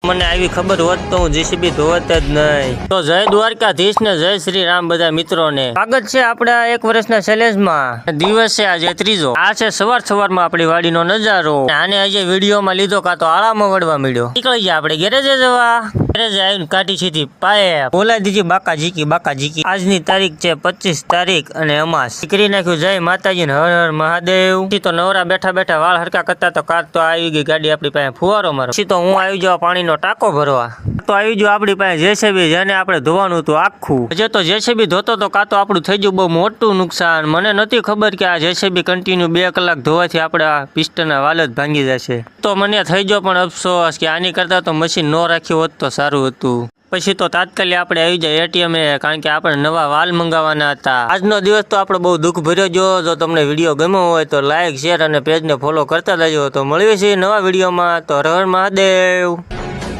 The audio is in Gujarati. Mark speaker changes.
Speaker 1: મને આવી ખબર હોત તો હું જેસીબી ધોવત જ નહીં. તો જય દ્વારકાધીશ ને જય શ્રી રામ બધા મિત્રોને. સ્વાગત છે આપણા એક વર્ષના ચેલેન્જમાં. દિવસ છે આજે ત્રીજો. આ છે સવારમાં આપણી વાડીનો નજારો. આને આજે વિડીયોમાં લીધો કાં તો આળામાં વળવા મળ્યો. નીકળી જાય આપણે ગેરેજે જવા. ગેરેજે આવીને કાઢી સીધી પાયે બોલાવી દીધી બાકા ઝીકી. આજની તારીખ છે 25 તારીખ અને અમાસ. કરી નાખ્યું જય માતાજી ને હર હર મહાદેવ. પછી તો નવરા બેઠા વાળ હરકા કરતા તો કાર તો આવી ગઈ ગાડી આપણી પાસે ફુવારો મારો. પછી તો હું આવી જાવ પાણીનો ટાંકો ભરવા. તો આવી ગયો આપણી પાસે જેસીબી, જેને આપણે ધોવાનું હતું આખું. હજે તો જેસીબી ધોતો તો કાં તો આપણું થઈ ગયું બહુ મોટું નુકસાન. મને નથી ખબર કે આ જેસીબી કન્ટિન્યુ 2 કલાક ધોવાથી આપણે આ પિસ્ટનના વાલ જ ભાંગી જશે. તો મને થઈ ગયો પણ અફસોસ કે આની કરતા તો મશીન ન રાખ્યું હોત તો સારું હતું. પછી તો તાત્કાલિક આપણે આવી જાય એટીએમ એ, કારણ કે આપણે નવા વાલ મંગાવવાના હતા. આજનો દિવસ તો આપણે બહુ દુઃખ ભર્યો ગયો. જો તમને વિડીયો ગમ્યો હોય તો લાઈક, શેર અને પેજને ફોલો કરતા રહેજો. તો મળીએ છીએ નવા વિડીયોમાં. તો હર હર મહાદેવ.